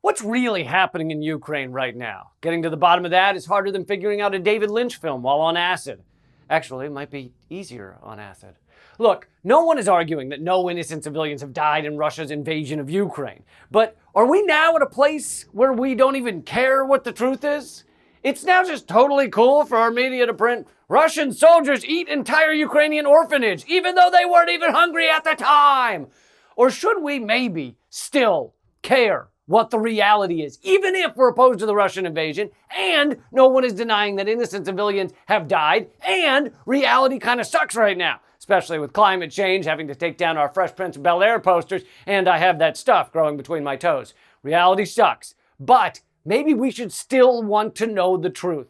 What's really happening in Ukraine right now? Getting to the bottom of that is harder than figuring out a David Lynch film while on acid. Actually, it might be easier on acid. Look, no one is arguing that no innocent civilians have died in Russia's invasion of Ukraine. But are we now at a place where we don't even care what the truth is? It's now just totally cool for our media to print Russian soldiers eat entire Ukrainian orphanage, even though they weren't even hungry at the time. Or should we maybe still care what the reality is, even if we're opposed to the Russian invasion, and no one is denying that innocent civilians have died, and reality kind of sucks right now, especially with climate change, having to take down our Fresh Prince of Bel-Air posters, and I have that stuff growing between my toes. Reality sucks, but maybe we should still want to know the truth.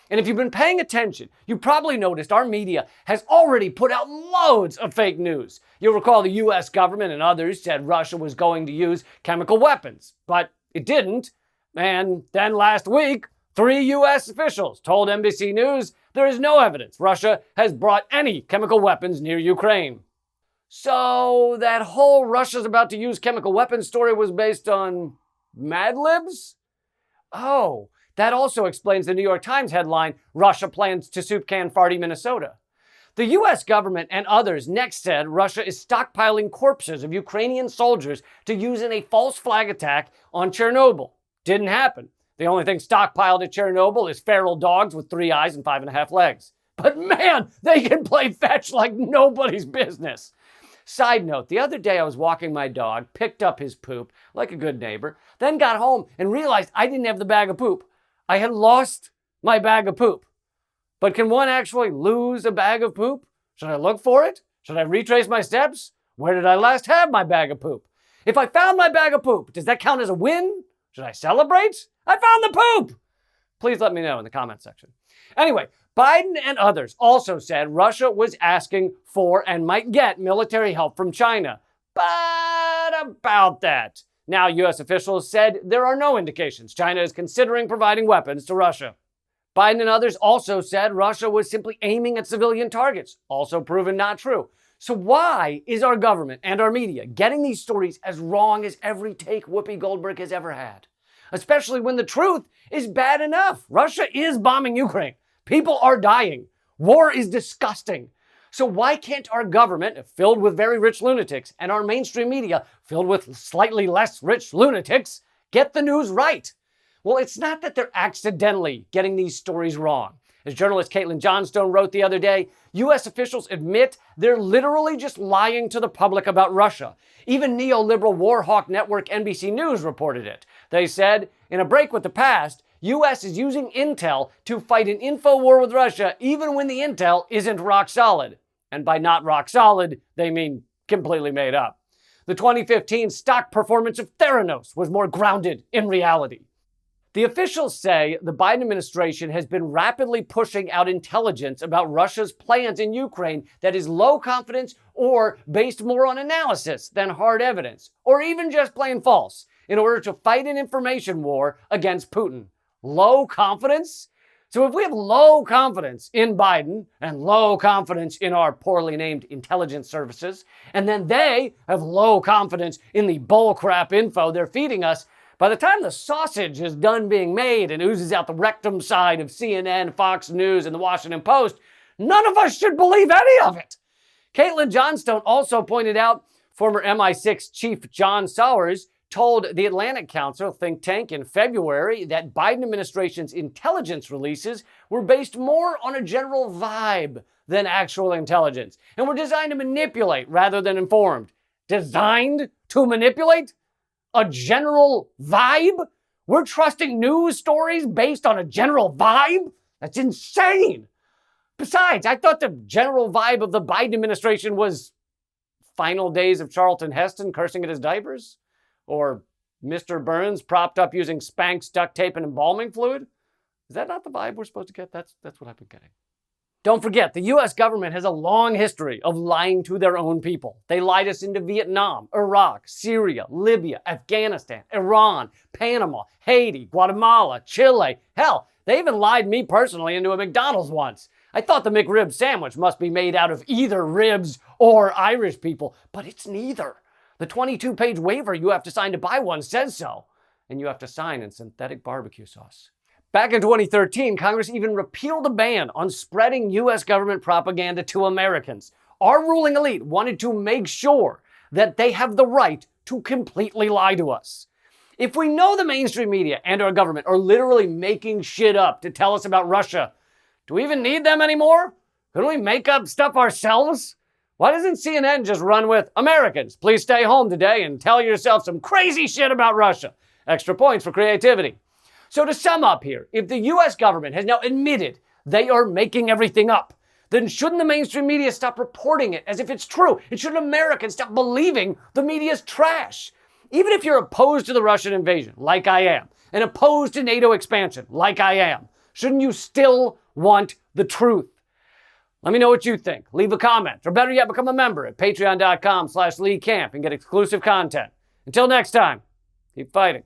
And if you've been paying attention, you probably noticed our media has already put out loads of fake news. You'll recall the US government and others said Russia was going to use chemical weapons, but it didn't. And then last week, 3 US officials told NBC News there is no evidence Russia has brought any chemical weapons near Ukraine. So that whole Russia's about to use chemical weapons story was based on Mad Libs? Oh, that also explains the New York Times headline, Russia plans to soup can Farty, Minnesota. The US government and others next said Russia is stockpiling corpses of Ukrainian soldiers to use in a false flag attack on Chernobyl. Didn't happen. The only thing stockpiled at Chernobyl is feral dogs with 3 eyes and 5.5 legs. But man, they can play fetch like nobody's business. Side note, the other day I was walking my dog, picked up his poop like a good neighbor, then got home and realized I didn't have the bag of poop. I had lost my bag of poop. But can one actually lose a bag of poop? Should I look for it? Should I retrace my steps? Where did I last have my bag of poop? If I found my bag of poop, does that count as a win? Should I celebrate? I found the poop! Please let me know in the comment section. Anyway, Biden and others also said Russia was asking for and might get military help from China. But about that. Now, U.S. officials said there are no indications China is considering providing weapons to Russia. Biden and others also said Russia was simply aiming at civilian targets, also proven not true. So why is our government and our media getting these stories as wrong as every take Whoopi Goldberg has ever had? Especially when the truth is bad enough. Russia is bombing Ukraine. People are dying. War is disgusting. So why can't our government, filled with very rich lunatics, and our mainstream media, filled with slightly less rich lunatics, get the news right? Well, it's not that they're accidentally getting these stories wrong. As journalist Caitlin Johnstone wrote the other day, U.S. officials admit they're literally just lying to the public about Russia. Even neoliberal war hawk network NBC News reported it. They said, in a break with the past, U.S. is using intel to fight an info war with Russia even when the intel isn't rock solid. And by not rock solid, they mean completely made up. The 2015 stock performance of Theranos was more grounded in reality. The officials say the Biden administration has been rapidly pushing out intelligence about Russia's plans in Ukraine that is low confidence or based more on analysis than hard evidence, or even just plain false, in order to fight an information war against Putin. Low confidence? So if we have low confidence in Biden and low confidence in our poorly named intelligence services, and then they have low confidence in the bullcrap info they're feeding us, by the time the sausage is done being made and oozes out the rectum side of CNN, Fox News, and the Washington Post, none of us should believe any of it. Caitlin Johnstone also pointed out former MI6 chief John Sawers told the Atlantic Council think tank in February that Biden administration's intelligence releases were based more on a general vibe than actual intelligence and were designed to manipulate rather than informed. Designed to manipulate? A general vibe? We're trusting news stories based on a general vibe? That's insane. Besides, I thought the general vibe of the Biden administration was final days of Charlton Heston cursing at his diapers? Or Mr. Burns propped up using Spanx, duct tape, and embalming fluid? Is that not the vibe we're supposed to get? That's what I've been getting. Don't forget, the U.S. government has a long history of lying to their own people. They lied us into Vietnam, Iraq, Syria, Libya, Afghanistan, Iran, Panama, Haiti, Guatemala, Chile. Hell, they even lied me personally into a McDonald's once. I thought the McRib sandwich must be made out of either ribs or Irish people, but it's neither. The 22-page waiver you have to sign to buy one says so. and you have to sign in synthetic barbecue sauce. Back in 2013, Congress even repealed a ban on spreading U.S. government propaganda to Americans. Our ruling elite wanted to make sure that they have the right to completely lie to us. If we know the mainstream media and our government are literally making shit up to tell us about Russia, do we even need them anymore? Couldn't we make up stuff ourselves? Why doesn't CNN just run with, Americans, please stay home today and tell yourself some crazy shit about Russia? Extra points for creativity. So to sum up here, if the US government has now admitted they are making everything up, then shouldn't the mainstream media stop reporting it as if it's true? And shouldn't Americans stop believing the media's trash? Even if you're opposed to the Russian invasion, like I am, and opposed to NATO expansion, like I am, shouldn't you still want the truth? Let me know what you think. Leave a comment, or better yet, become a member at patreon.com/LeeCamp and get exclusive content. Until next time, keep fighting.